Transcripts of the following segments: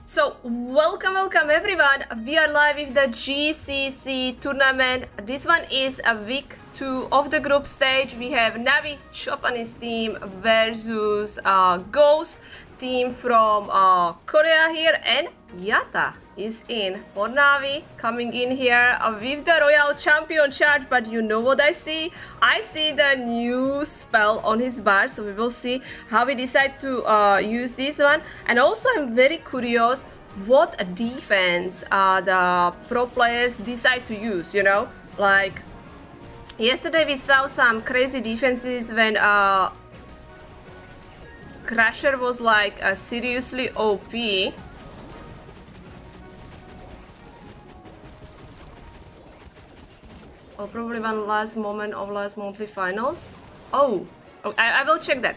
So welcome everyone. We are live with the GCC tournament. This one is a week 2 of the group stage. We have NAVI, Chop and his team versus Ghost team from Korea here, and Yata is in for NAVI, coming in here with the Royal Champion charge. But you know what I see? I see the new spell on his bar, so we will see how we decide to use this one. And also I'm very curious what defense the pro players decide to use, you know? Like yesterday we saw some crazy defenses when Crusher was like seriously OP. Or probably one last moment of last monthly finals. Oh, I will check that.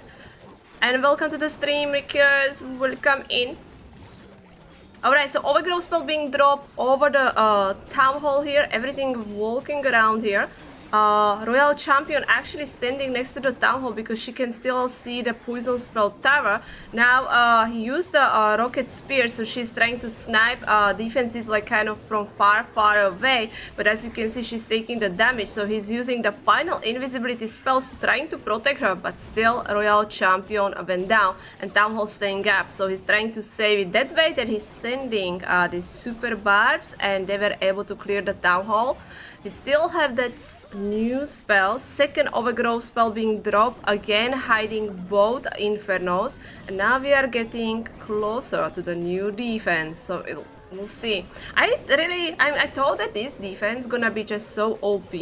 And welcome to the stream, Rickers. Welcome in. Alright, so overgrowth spell being dropped over the town hall here. Everything walking around here. Royal Champion actually standing next to the town hall because she can still see the poison spell tower. Now he used the rocket spear, so she's trying to snipe defenses like kind of from far away. But as you can see, she's taking the damage, so he's using the final invisibility spells to trying to protect her, but still Royal Champion went down and town hall staying up. So he's trying to save it that way that he's sending these super barbs, and they were able to clear the town hall. We still have that new spell, second overgrowth spell being dropped, again hiding both infernos, and now we are getting closer to the new defense, so we'll see. I thought that this defense gonna be just so OP.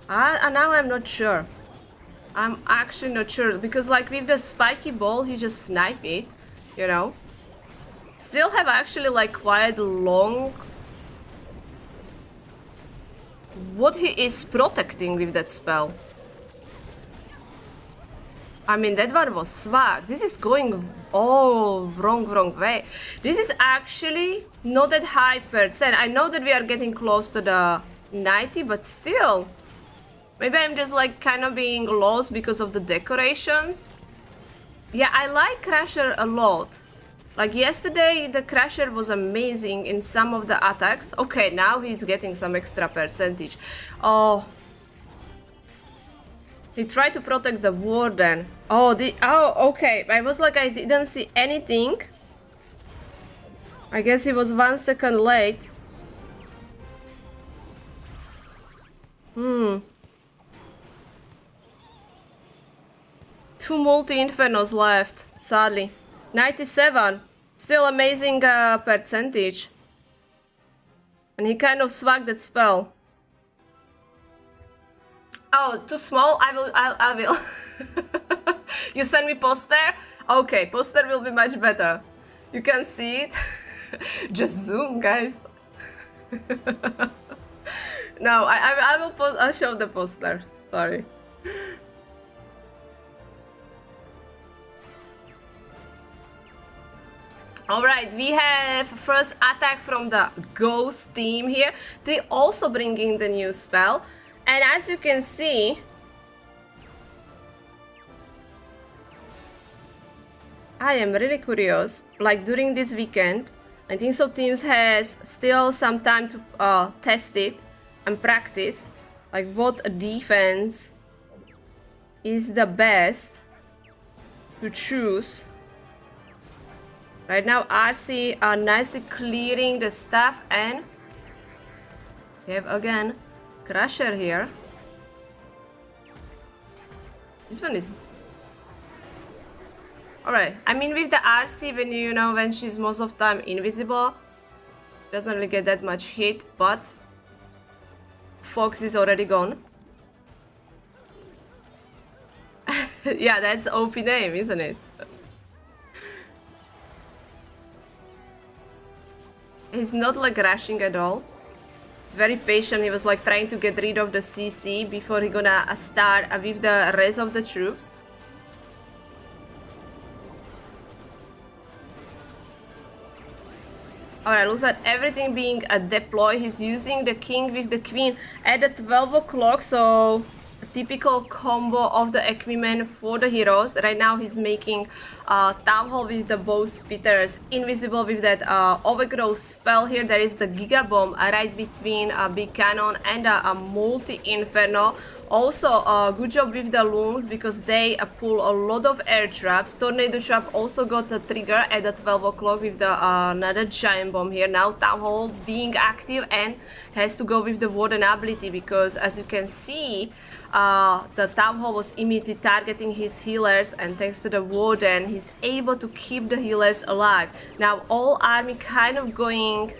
And now I'm not sure. I'm actually not sure, because like with the spiky ball he just snipe it, you know. Still have actually like quite long what he is protecting with that spell. I mean, that one was swag. This is going all wrong way. This is actually not that high percent. I know that we are getting close to the 90, but still. Maybe I'm just like kind of being lost because of the decorations. Yeah, I like Crusher a lot. Like yesterday, the Crusher was amazing in some of the attacks. Okay, now he's getting some extra percentage. Oh. He tried to protect the Warden. Oh, okay. I was like, I didn't see anything. I guess he was 1 second late. Two multi-infernos left, sadly. 97. Still amazing percentage. And he kind of swagged that spell. Oh, too small? I will. You send me poster? Okay, poster will be much better. You can see it. Just zoom, guys. No, I'll show the poster. Sorry. Alright, we have first attack from the Ghost team here. They also bringing the new spell. And as you can see, I am really curious, like during this weekend, I think so teams has still some time to test it and practice, like what defense is the best to choose. Right now, RC are nicely clearing the stuff, and we have again Crusher here. This one is alright. I mean, with the RC, when she's most of the time invisible, doesn't really get that much hit, but Fox is already gone. Yeah, that's OP name, isn't it? He's not like rushing at all. He's very patient. He was like trying to get rid of the CC before he gonna start with the rest of the troops. Alright, looks like everything being deployed. He's using the king with the queen at the 12 o'clock, so typical combo of the equipment for the heroes. Right now he's making Town Hall with the bow spitters, invisible with that overgrowth spell here. There is the Giga Bomb right between Big Cannon and a multi-inferno. Also good job with the looms because they pull a lot of air traps. Tornado Trap also got a trigger at the 12 o'clock with the another giant bomb here. Now Town Hall being active and has to go with the Warden ability because as you can see the Town Hall was immediately targeting his healers, and thanks to the Warden he's able to keep the healers alive. Now all army kind of going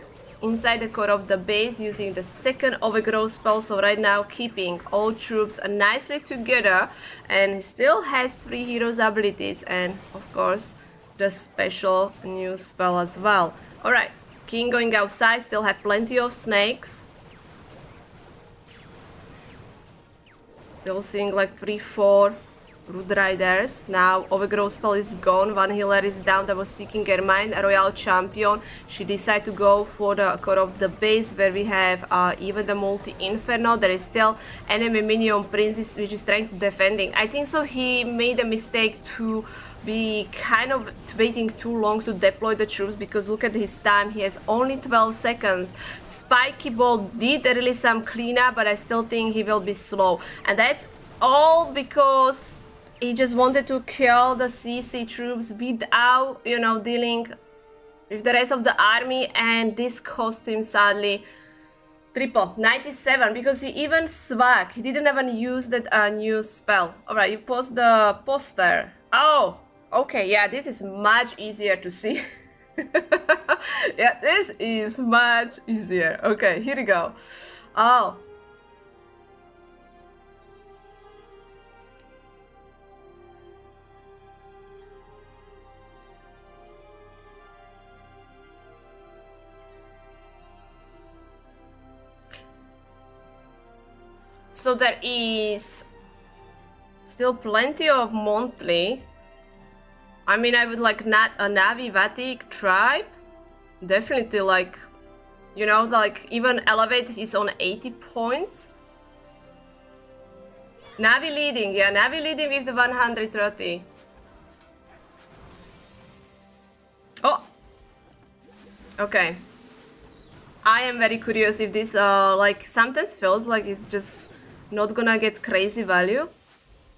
inside the core of the base using the second overgrowth spell, so right now keeping all troops nicely together, and he still has 3 heroes abilities and of course the special new spell as well. Alright, King going outside, still have plenty of snakes. Still seeing like 3-4 Root Riders. Now overgrowth spell is gone, 1 healer is down that was seeking Ermine, a royal champion. She decided to go for the core of the base where we have even the multi-inferno. There is still enemy minion princess which is trying to defending. I think so he made a mistake to be kind of waiting too long to deploy the troops because look at his time, he has only 12 seconds. Spiky Ball did release some cleanup, but I still think he will be slow, and that's all because he just wanted to kill the CC troops without, you know, dealing with the rest of the army, and this cost him sadly triple 97 because he even swag. He didn't even use that new spell. Alright, you post the poster. Oh, okay, yeah, this is much easier to see. Yeah, this is much easier. Okay, here we go. Oh. So there is still plenty of monthly. I mean, I would like not a NAVI Vatic tribe. Definitely like, you know, like even Elevate is on 80 points. NAVI leading, yeah, NAVI leading with the 130. Oh, okay. I am very curious if this like sometimes feels like it's just not gonna get crazy value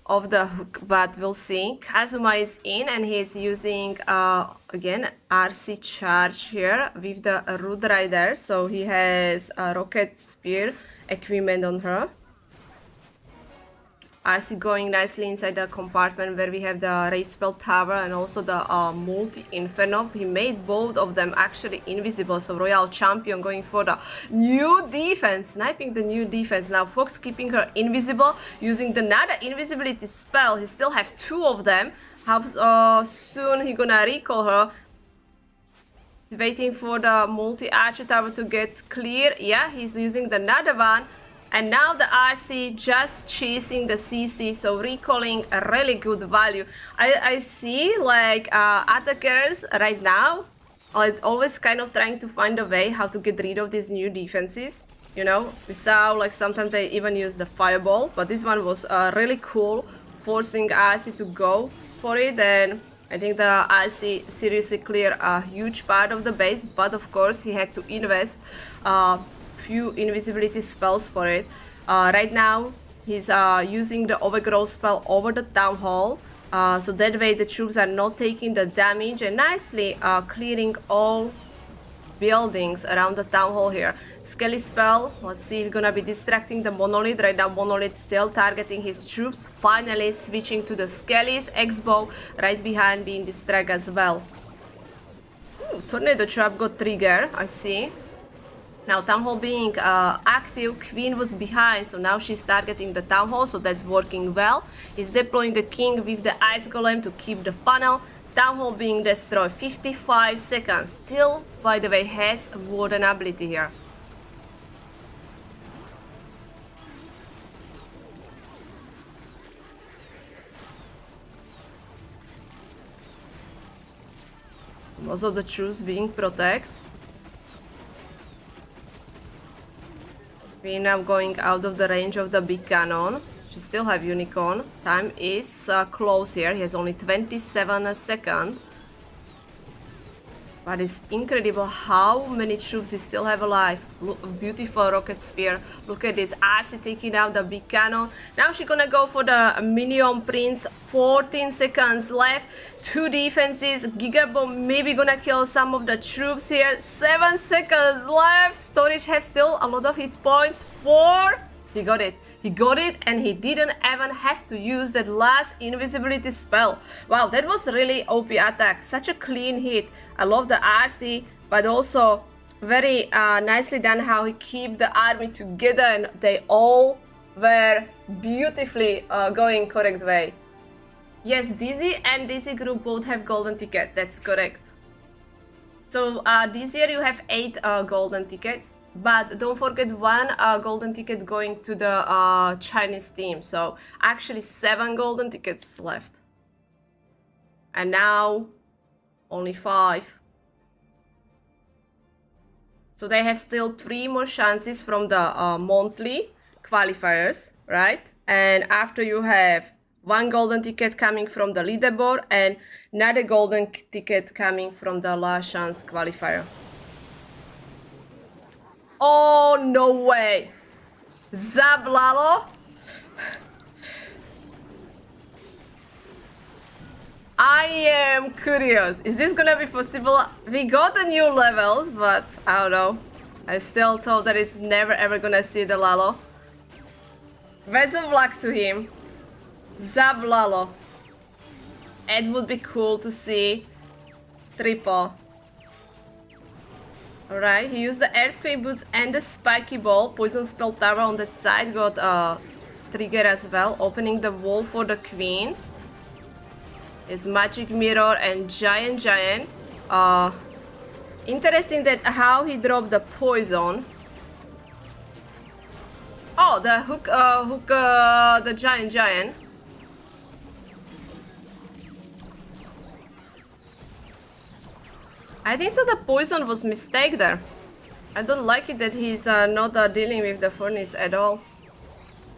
of the hook, but we'll see. Kazuma is in and he's using again RC charge here with the Root Rider, so he has a rocket spear equipment on her. RC going nicely inside the compartment where we have the Rage Spell Tower and also the multi-inferno. He made both of them actually invisible, so Royal Champion going for the new defense, sniping the new defense. Now Fox keeping her invisible, using the another invisibility spell. He still have 2 of them. How soon he gonna recall her? He's waiting for the multi-archer tower to get clear. Yeah, he's using the another one. And now the RC just chasing the CC, so recalling a really good value. I see like attackers right now are always kind of trying to find a way how to get rid of these new defenses. You know, we saw like sometimes they even use the fireball, but this one was really cool, forcing RC to go for it. And I think the RC seriously cleared a huge part of the base, but of course he had to invest few invisibility spells for it. Right now he's using the overgrowth spell over the Town Hall, so that way the troops are not taking the damage, and nicely clearing all buildings around the Town Hall here. Skelly spell, let's see if we're gonna be distracting the Monolith. Right now Monolith still targeting his troops, finally switching to the Skellies. X-Bow right behind being distracted as well. Ooh, Tornado Trap got trigger, I see. Now Town Hall being active, Queen was behind, so now she's targeting the Town Hall, so that's working well. He's deploying the King with the Ice Golem to keep the funnel. Town Hall being destroyed, 55 seconds. Still, by the way, has Warden ability here. Most of the troops being protected. We're now going out of the range of the big cannon. She still have unicorn. Time is close here. He has only 27 seconds. But it's incredible how many troops he still have alive. Look, beautiful rocket spear. Look at this. RC taking out the big cannon. Now she's gonna go for the minion prince. 14 seconds left. 2 defenses. Gigabomb maybe gonna kill some of the troops here. 7 seconds left. Storage have still a lot of hit points. 4. He got it. He got it, and he didn't even have to use that last invisibility spell. Wow, that was really OP attack. Such a clean hit. I love the RC, but also very nicely done how he keep the army together, and they all were beautifully going correct way. Yes, Dizzy and Dizzy group both have golden ticket. That's correct. So this year you have 8 golden tickets. But don't forget 1 golden ticket going to the Chinese team. So actually 7 golden tickets left. And now only 5. So they have still 3 more chances from the monthly qualifiers, right? And after you have 1 golden ticket coming from the leaderboard and another golden ticket coming from the last chance qualifier. Oh, no way. Zab Lalo? I am curious. Is this gonna be possible? We got the new levels, but I don't know. I still thought that it's never ever gonna see the Lalo. Best of luck to him. Zab Lalo. It would be cool to see triple. Alright, he used the Earthquake Boost and the Spiky Ball. Poison Spell Tower on that side got a trigger as well, opening the wall for the Queen. His Magic Mirror and Giant. Interesting that how he dropped the Poison. Oh, the hook, the Giant. I think so the poison was mistake there. I don't like it that he's not dealing with the furnace at all.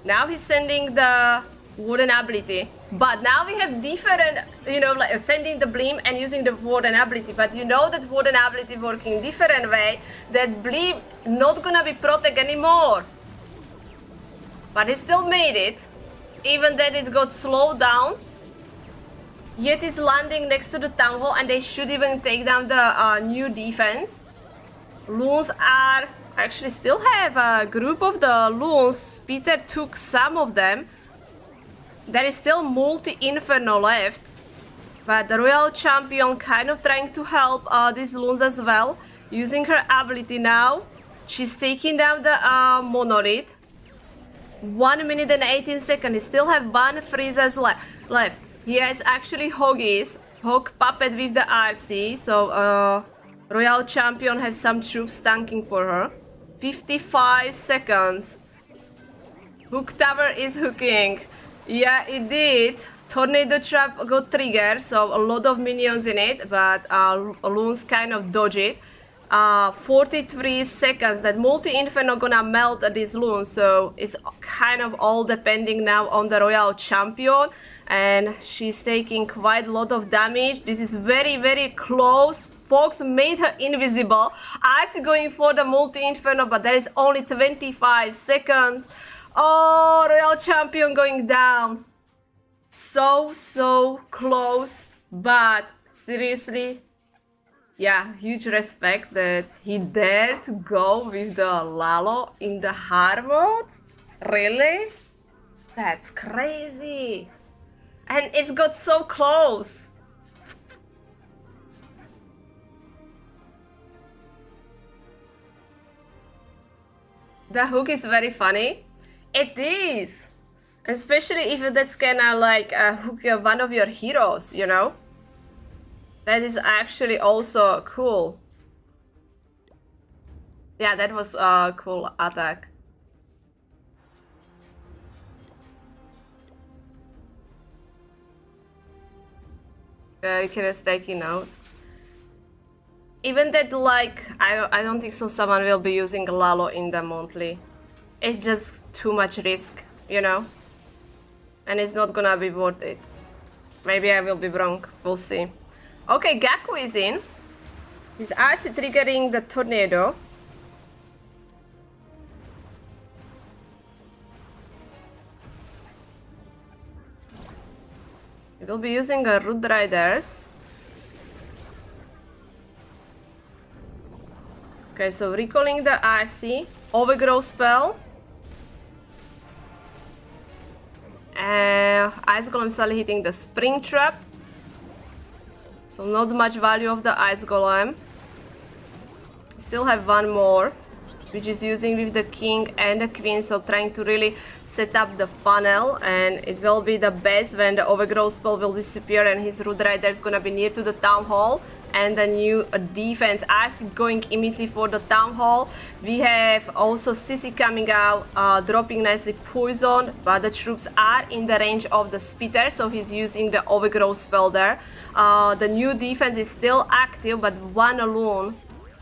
Now he's sending the wooden ability. But now we have different, you know, like sending the Bleam and using the wooden ability. But you know that wooden ability working different way. That Bleam not gonna be protect anymore. But he still made it. Even that it got slowed down. Yet is landing next to the town hall, and they should even take down the new defense. Loons are actually still have a group of the loons. Peter took some of them. There is still multi-inferno left, but the royal champion kind of trying to help these loons as well, using her ability now. She's taking down the monolith. 1 minute and 18 seconds. He still have 1 freezes left. He has actually Hoggies, Hog Puppet with the RC, so Royal Champion has some troops tanking for her. 55 seconds. Hook Tower is hooking. Yeah, it did. Tornado Trap got triggered, so a lot of minions in it, but Loons kind of dodge it. 43 seconds. That multi-inferno gonna melt these loons, so it's kind of all depending now on the royal champion, and she's taking quite a lot of damage. This is very close. Fox made her invisible. Ice going for the multi-inferno, but there is only 25 seconds. Oh, royal champion going down. So close, but seriously, yeah, huge respect that he dared to go with the Lalo in the hard mode. Really? That's crazy. And it got so close. The hook is very funny. It is. Especially if that's gonna like hook one of your heroes, you know? That is actually also cool. Yeah, that was a cool attack. Very curious taking notes. Even that, like, I don't think so someone will be using Lalo in the monthly. It's just too much risk, you know? And it's not gonna be worth it. Maybe I will be wrong. We'll see. Okay, Gaku is in. He's actually triggering the tornado. He will be using a Root Riders. Okay, so recalling the RC. Overgrow spell. Ice Golem suddenly hitting the Spring Trap. So not much value of the Ice Golem. Still have one more, which is using with the King and the Queen, so trying to really set up the funnel, and it will be the best when the Overgrowth spell will disappear and his Root Rider is gonna be near to the Town Hall. And the new defense as going immediately for the Town Hall. We have also Suzie coming out, dropping nicely Poison, but the troops are in the range of the Spitter, so he's using the Overgrowth spell there. The new defense is still active, but one alone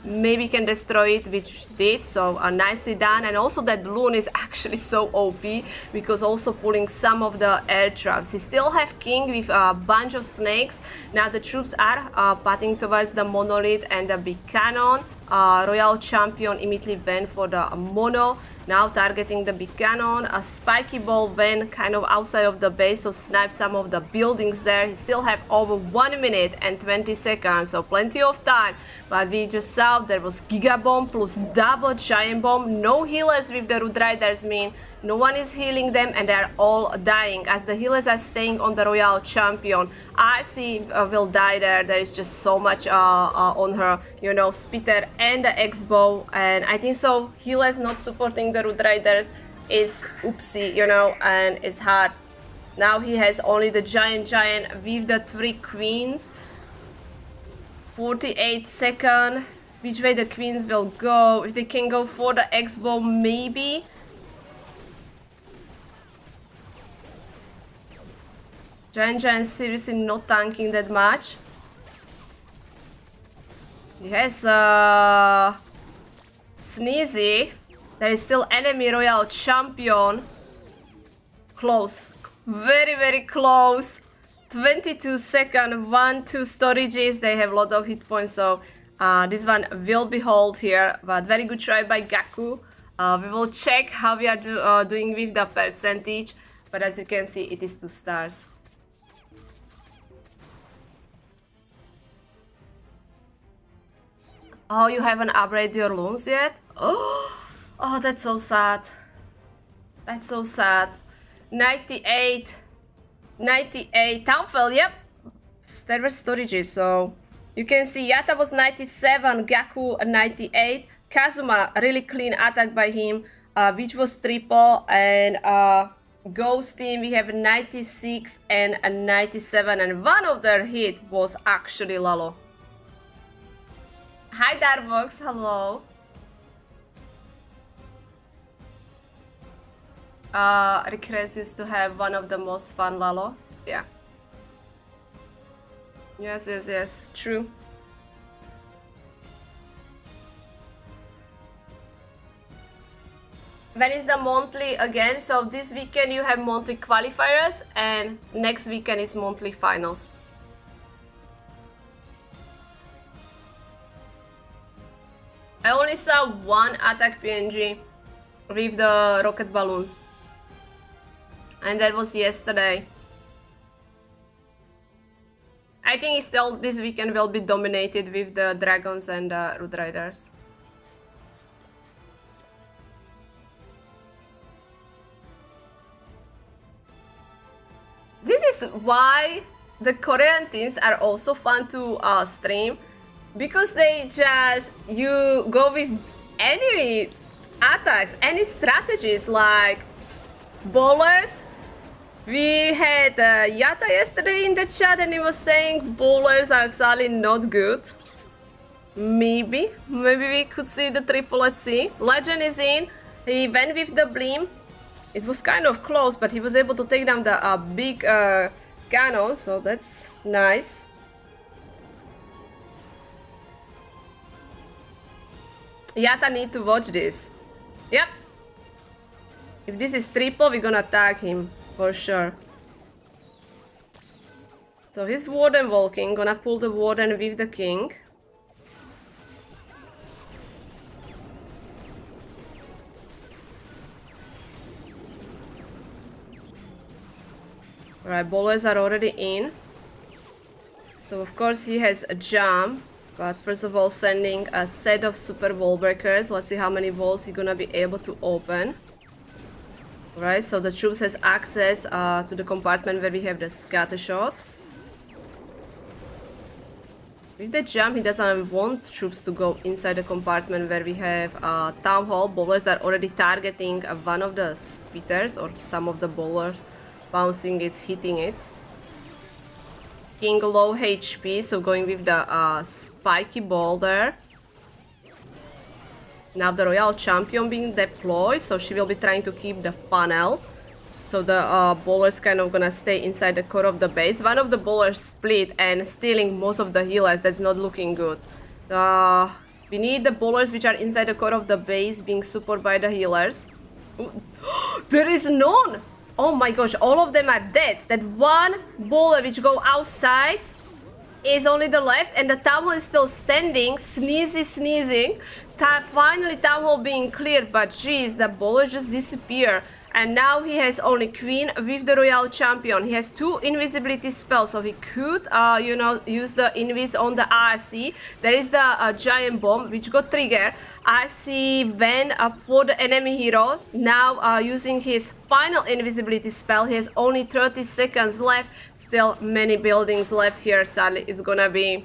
maybe can destroy it, which did, so nicely done. And also that Loon is actually so OP because also pulling some of the air traps. He still have King with a bunch of snakes. Now the troops are patting towards the Monolith and the big cannon. Royal Champion immediately went for the Mono, now targeting the big cannon. A Spiky Ball went kind of outside of the base, so snipe some of the buildings there. He still have over 1 minute and 20 seconds, so plenty of time. But we just saw there was Giga Bomb plus double Giant Bomb. No healers with the Root Riders mean no one is healing them and they're all dying as the healers are staying on the Royal Champion. RC will die there. There is just so much on her, you know, Spitter and the X-Bow, and I think so healers not supporting the Root Riders is oopsie, you know, and it's hard. Now he has only the Giant with the 3 Queens. 48 seconds. Which way the Queens will go? If they can go for the X-Bow, maybe. Giant seriously not tanking that much. Yes, Sneezy. There is still enemy Royal Champion. Close. Very, very close. 22 seconds, 1-2 storages. They have a lot of hit points, so this one will be hold here. But very good try by Gaku. We will check how we are doing with the percentage. But as you can see, it is 2 stars. Oh, you haven't upgraded your loons yet? Oh, that's so sad. That's so sad. 98. 98. Townfell, yep. There were storages, so you can see Yatta was 97, Gaku 98. Kazuma, really clean attack by him, which was triple. And Ghost team, we have 96 and a 97. And one of their hit was actually Lalo. Hi Darbox, hello. Recres used to have one of the most fun Lalos. Yeah. Yes, true. When is the monthly again? So this weekend you have monthly qualifiers and next weekend is monthly finals. I only saw one attack PNG with the rocket balloons. And that was yesterday. I think still this weekend will be dominated with the dragons and the Root Riders. This is why the Korean teams are also fun to stream. Because they just, you go with any attacks, any strategies like bowlers. We had Yatta yesterday in the chat and he was saying bowlers are sadly not good. Maybe we could see the triple C. Legend is in, he went with the Bleam. It was kind of close, but he was able to take down the big cannon, so that's nice. Yatta need to watch this. Yep. If this is triple, we're gonna tag him for sure. So he's Warden walking, gonna pull the Warden with the King. Alright, bowlers are already in. So of course he has a jump, but first of all sending a set of super wall breakers. Let's see how many walls he's gonna be able to open. Alright, so the troops has access to the compartment where we have the scatter shot. With the jump, he doesn't want troops to go inside the compartment where we have Town Hall. Bowlers are already targeting one of the spitters, or some of the bowlers bouncing is hitting it. King low HP, so going with the spiky ball there. Now the Royal Champion being deployed, so she will be trying to keep the funnel. So the bowlers kind of gonna stay inside the core of the base. One of the bowlers split and stealing most of the healers. That's not looking good. We need the bowlers which are inside the core of the base being supported by the healers. There is none! Oh my gosh, all of them are dead. That one bowler which go outside is only the left, and the Town Hall is still standing, sneezing. Finally Town Hall being cleared, but jeez, the bowlers just disappear. And now he has only Queen with the Royal Champion. He has 2 invisibility spells, so he could, you know, use the invis on the RC. There is the giant bomb, which got triggered. RC went for the enemy hero. Now using his final invisibility spell, he has only 30 seconds left. Still many buildings left here. Sadly, it's gonna be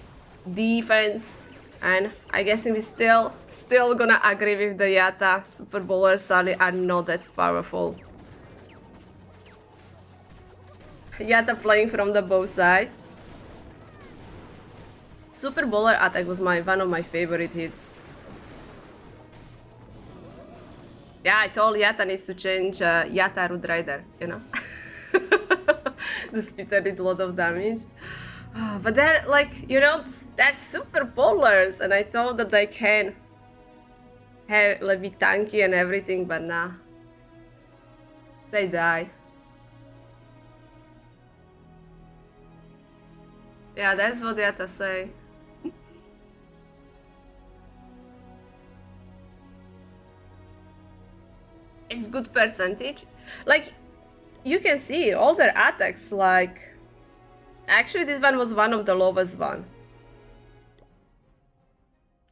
defense. And I guess we still gonna agree with the Yatta. Super bowlers sadly are not that powerful. Yatta playing from the both sides. Super bowler attack was one of my favorite hits. Yeah, I told Yatta needs to change Yatta Root Rider, you know. The spitter did a lot of damage. But they're like, you know, they're super bowlers, and I thought that they can have like be tanky and everything, but nah, they die. Yeah, that's what they have to say. It's good percentage. Like, you can see all their attacks, like. Actually, this one was one of the lowest one.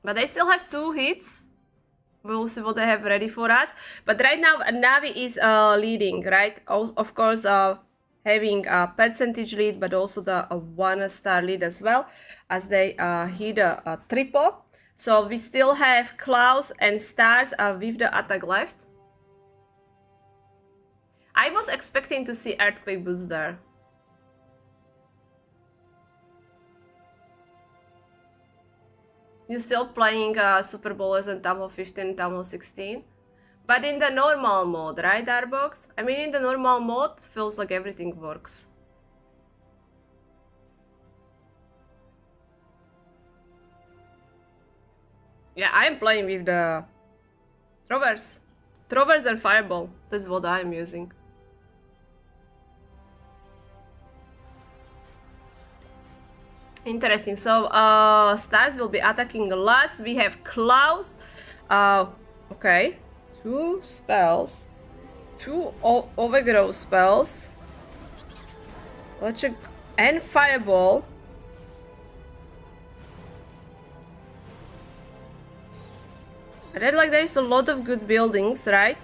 But they still have 2 hits. We'll see what they have ready for us. But right now, Navi is leading, right? Of course, having a percentage lead, but also the 1-star lead as well, as they hit a triple. So we still have Klaus and stars with the attack left. I was expecting to see Earthquake boost there. You're still playing Super Bowlers and Town Hall 15 and Town Hall 16. But in the normal mode, right, Darbox? I mean, in the normal mode, feels like everything works. Yeah, I'm playing with the Throwers. Throwers and Fireball. That's what I'm using. Interesting. So stars will be attacking last. We have Klaus. Okay, 2 spells, 2 overgrow spells. Let's check. And Fireball. I read like there's a lot of good buildings, right?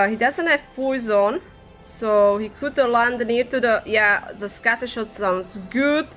He doesn't have poison, so he could land near to the, yeah, the scatter shot sounds good.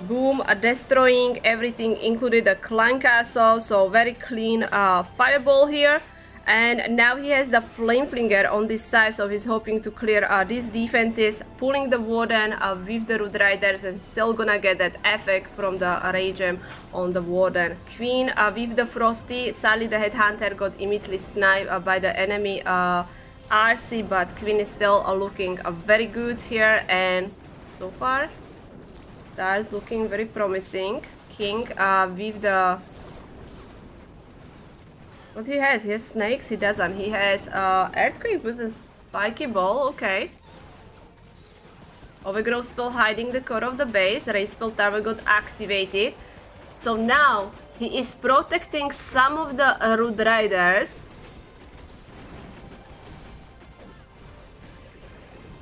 Boom, destroying everything, including the clan castle, so very clean fireball here. And now he has the flame flinger on this side, so he's hoping to clear these defenses, pulling the warden with the root riders, and still gonna get that effect from the rage gem on the warden. Queen with the frosty. Sadly the headhunter got immediately sniped by the enemy RC, but Queen is still looking very good here, and so far stars looking very promising. King with the... What he has? He has snakes? He doesn't. He has earthquake boost and spiky ball. Okay. Overgrowth spell hiding the core of the base. Rage spell tower got activated. So now he is protecting some of the Root Riders.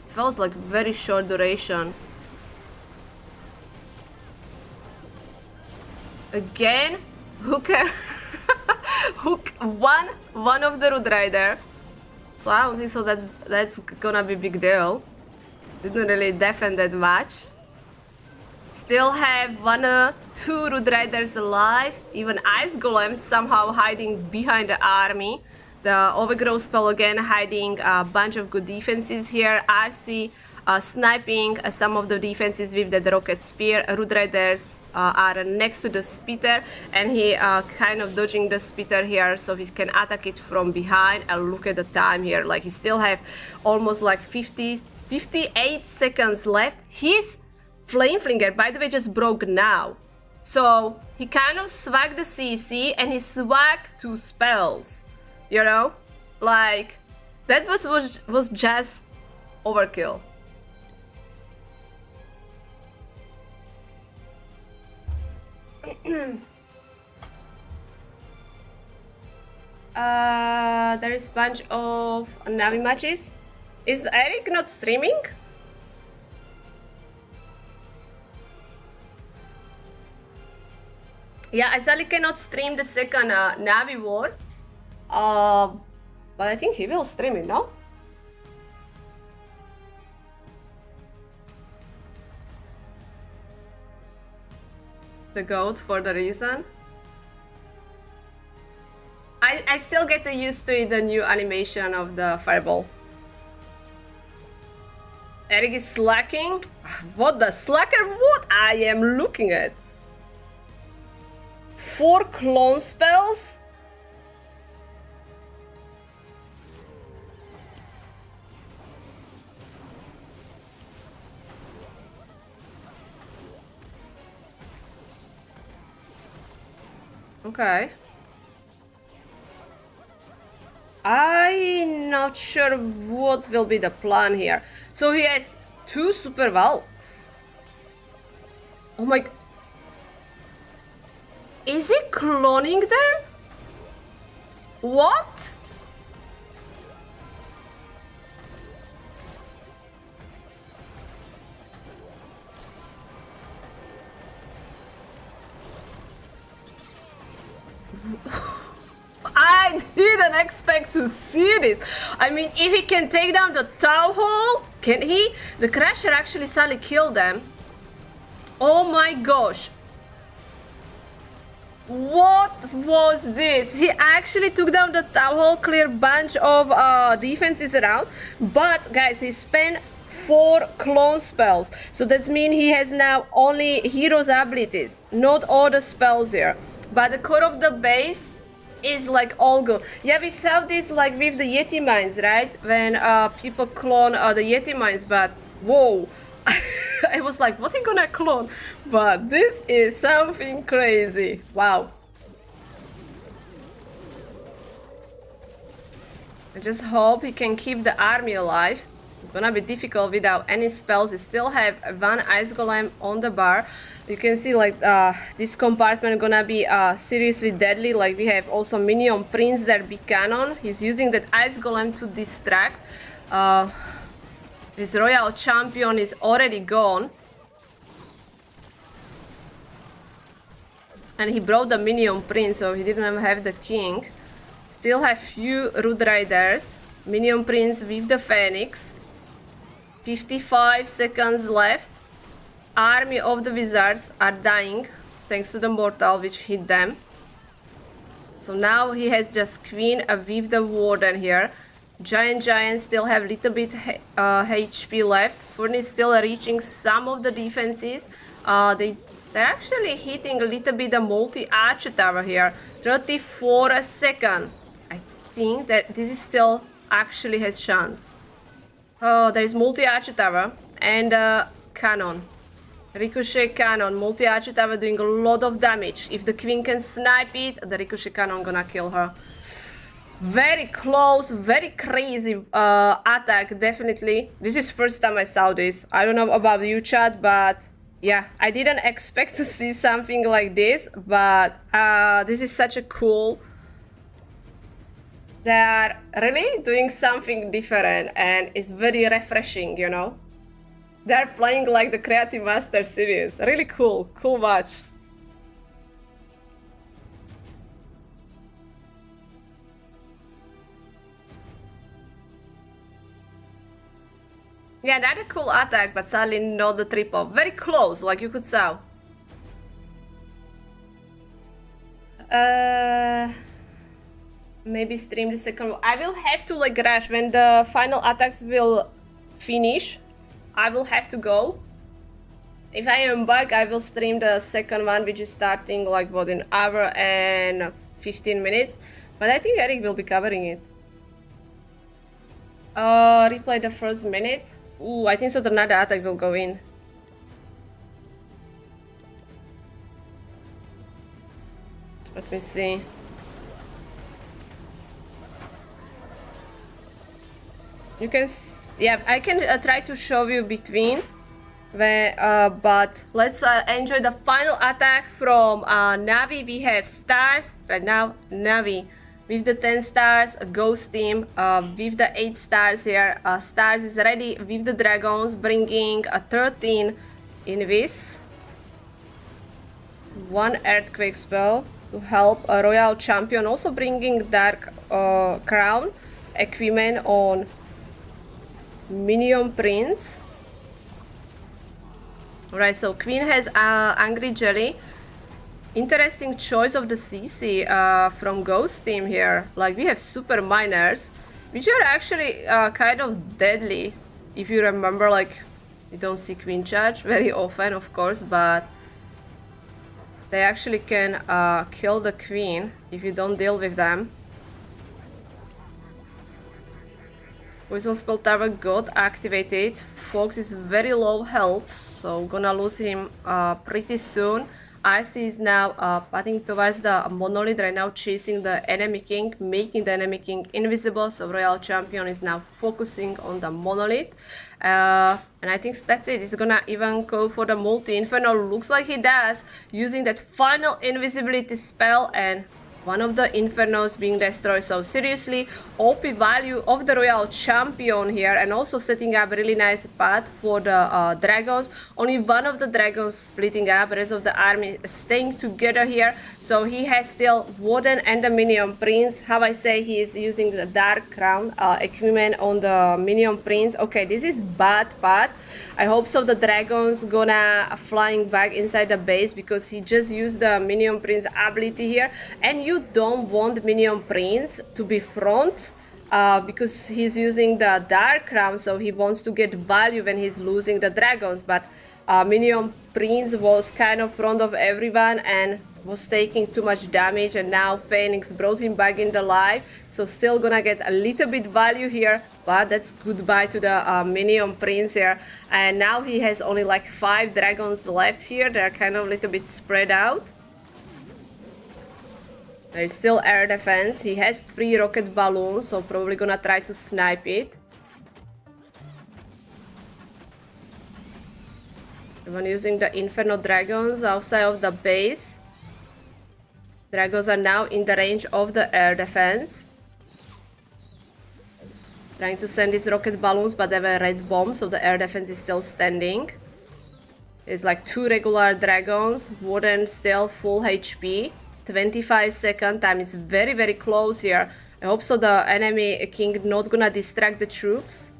It feels like very short duration. Again, Hooker. Hook one of the Root Rider. So I don't think so that's gonna be big deal. Didn't really defend that much. Still have two Root Riders alive. Even Ice Golem somehow hiding behind the army. The Overgrowth spell again hiding a bunch of good defenses here. RC sniping some of the defenses with the Rocket Spear. Root Riders are next to the Spitter, and he kind of dodging the Spitter here so he can attack it from behind. And look at the time here, like he still have almost like 58 seconds left. His Flame Flinger, by the way, just broke now. So he kind of swagged the CC and he swagged 2 spells. You know? Like, that was just overkill. There is a bunch of Navi matches. Is Eric not streaming? Yeah, I sadly cannot stream the second Navi war. But I think he will stream it, no? The goat for the reason. I still get used to the new animation of the fireball. Eric is slacking. What the slacker? What I am looking at? 4 clone spells? Okay. I'm not sure what will be the plan here. So he has 2 Super Valks. Oh my... Is he cloning them? What? I didn't expect to see this. I mean, if he can take down the Town Hall, can he? The Crusher actually sadly killed them. Oh my gosh. What was this? He actually took down the Town Hall, clear bunch of defenses around. But guys, he spent 4 clone spells. So that means he has now only hero's abilities, not all the spells here. But the core of the base is like all good. Yeah, we saw this like with the Yeti mines, right? When people clone the Yeti mines, but whoa. I was like, what are you gonna clone? But this is something crazy. Wow. I just hope he can keep the army alive. It's gonna be difficult without any spells. We still have 1 Ice Golem on the bar. You can see like this compartment gonna be seriously deadly. Like we have also Minion Prince there, big cannon. He's using that Ice Golem to distract. His Royal Champion is already gone. And he brought the Minion Prince, so he didn't have the King. Still have few Root Riders. Minion Prince with the Phoenix. 55 seconds left. Army of the Wizards are dying thanks to the Mortal which hit them. So now he has just Queen with the Warden here. Giant still have little bit HP left. Furnace still reaching some of the defenses. They're actually hitting a little bit the multi-archer tower here. 34 seconds. I think that this is still actually has chance. Oh, there is multi-archer tower and cannon. Ricochet cannon, multi-archer tower doing a lot of damage. If the queen can snipe it, the ricochet cannon gonna kill her. Very close, very crazy attack, definitely. This is first time I saw this. I don't know about you, chat, but yeah, I didn't expect to see something like this, but this is such a cool... They are really doing something different and it's very refreshing, you know? They're playing like the Creative Master series. Really cool, cool match. Yeah, that's a cool attack, but sadly not the triple. Very close, like you could saw. Maybe stream the second one. I will have to like rush when the final attacks will finish. I will have to go. If I am back, I will stream the second one, which is starting like what, an hour and 15 minutes. But I think Eric will be covering it. Replay the first minute. Ooh, I think so. Another attack will go in. Let me see. You can, yeah, I can try to show you between, but let's enjoy the final attack from NAVI. We have stars right now. NAVI with the 10 stars, a ghost team with the 8 stars here. Stars is ready with the dragons, bringing a 13 invis, 1 earthquake spell to help a royal champion, also bringing dark crown equipment on minion prince. Alright, so queen has angry jelly. Interesting choice of the CC from ghost team here. Like, we have super miners, which are actually kind of deadly. If you remember, like, you don't see queen charge very often, of course, but they actually can kill the queen if you don't deal with them. Poison spell tower got activated. Fox is very low health, so gonna lose him pretty soon. Icy is now pathing towards the monolith, right now chasing the enemy king, making the enemy king invisible, so royal champion is now focusing on the monolith. And I think that's it. He's gonna even go for the multi-inferno, looks like he does, using that final invisibility spell, and one of the infernos being destroyed. So seriously, OP value of the royal champion here, and also setting up really nice path for the dragons. Only one of the dragons splitting up, rest of the army staying together here. So he has still warden and the minion prince. How I say, he is using the dark crown equipment on the minion prince. Okay, this is bad path. I hope so the dragons gonna flying back inside the base, because he just used the minion prince ability here, and you don't want minion prince to be front because he's using the dark crown, so he wants to get value when he's losing the dragons. But minion prince was kind of front of everyone and was taking too much damage, and now Phoenix brought him back in the life, so still gonna get a little bit value here, but that's goodbye to the minion prince here. And now he has only like 5 dragons left here. They're kind of a little bit spread out. There's still air defense. He has 3 rocket balloons, so probably gonna try to snipe it. Even using the Inferno dragons outside of the base. Dragons are now in the range of the air defense. Trying to send these rocket balloons, but they have a red bomb, so the air defense is still standing. There's like 2 regular dragons, warden still full HP. 25 second time is very, very close here. I hope so the enemy king not gonna distract the troops.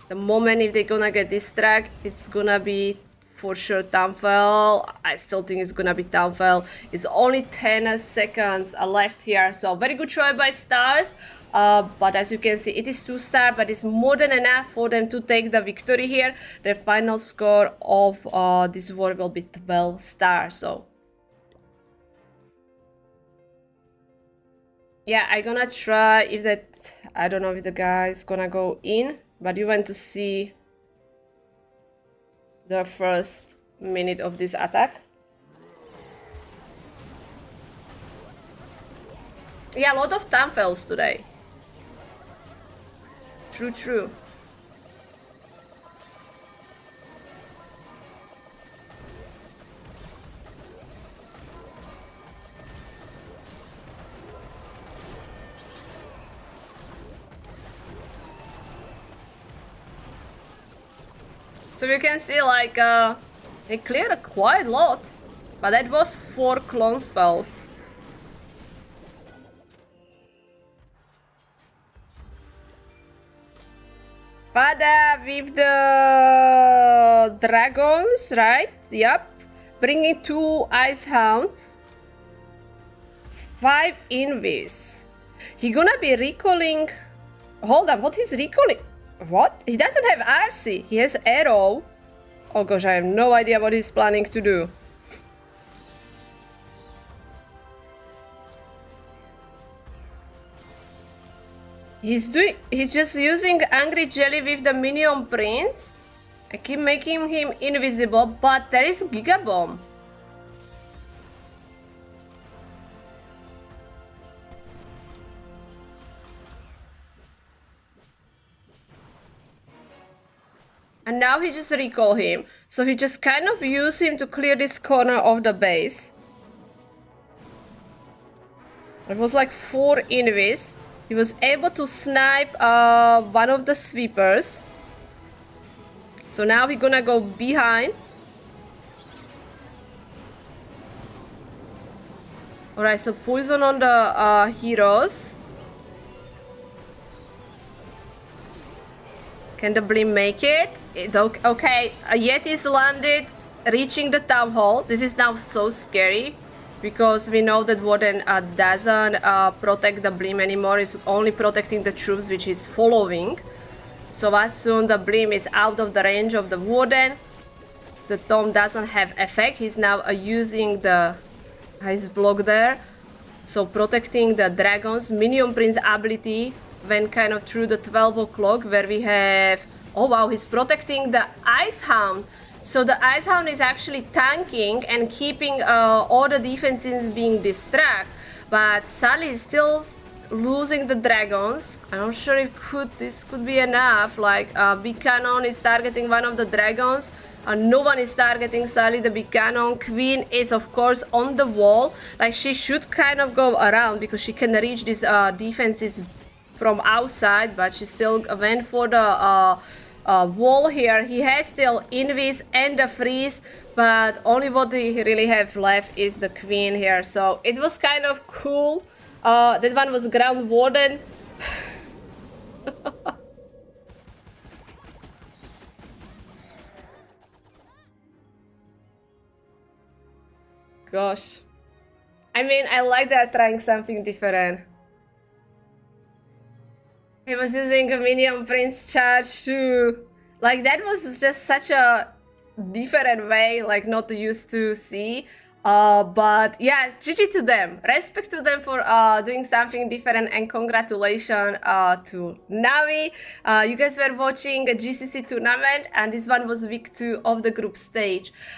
The moment if they're gonna get distracted, it's gonna be for sure downfall. I still think it's gonna be downfall. It's only 10 seconds left here, so very good try by stars. But as you can see, it is 2 stars, but it's more than enough for them to take the victory here. The final score of this war will be 12 stars. So yeah, I'm gonna try if that, I don't know if the guy is gonna go in, but you want to see the first minute of this attack. Yeah, a lot of time fails today. True, true. So you can see, like, they cleared quite a lot. But that was 4 clone spells. But with the dragons, right? Yep. Bringing 2 Ice Hound. 5 Invis. He gonna be recalling... Hold on, what is recalling? What? He doesn't have RC. He has Arrow. Oh gosh, I have no idea what he's planning to do. He's just using Angry Jelly with the Minion Prince. I keep making him invisible, but there is Giga Bomb. And now he just recall him. So he just kind of use him to clear this corner of the base. It was like 4 invis. He was able to snipe one of the sweepers. So now he's gonna go behind. Alright, so poison on the heroes. Can the Blim make it? Okay, Yet is landed, reaching the town hall. This is now so scary because we know that Warden doesn't protect the Blim anymore. It's only protecting the troops which is following. So as soon the Blim is out of the range of the Warden, the Tome doesn't have effect. He's now using the ice block there. So protecting the dragons. Minion Prince ability went kind of through the 12 o'clock where we have... Oh wow, he's protecting the Ice Hound. So the Ice Hound is actually tanking and keeping all the defenses being distracted. But Sally is still losing the dragons. I'm not sure if this could be enough. Like, Big Cannon is targeting one of the dragons. No one is targeting Sally, the Big Cannon. Queen is, of course, on the wall. Like, she should kind of go around because she can reach these defenses from outside. But she still went for the... wall here. He has still Invis and the freeze, but only what he really have left is the queen here. So it was kind of cool. That one was Ground Warden. Gosh. I mean, I like that trying something different. He was using a Minion Prince charge too. Like, that was just such a different way, like, not used to see. But yeah, GG to them. Respect to them for doing something different, and congratulations to NAVI. You guys were watching a GCC tournament, and this one was week 2 of the group stage.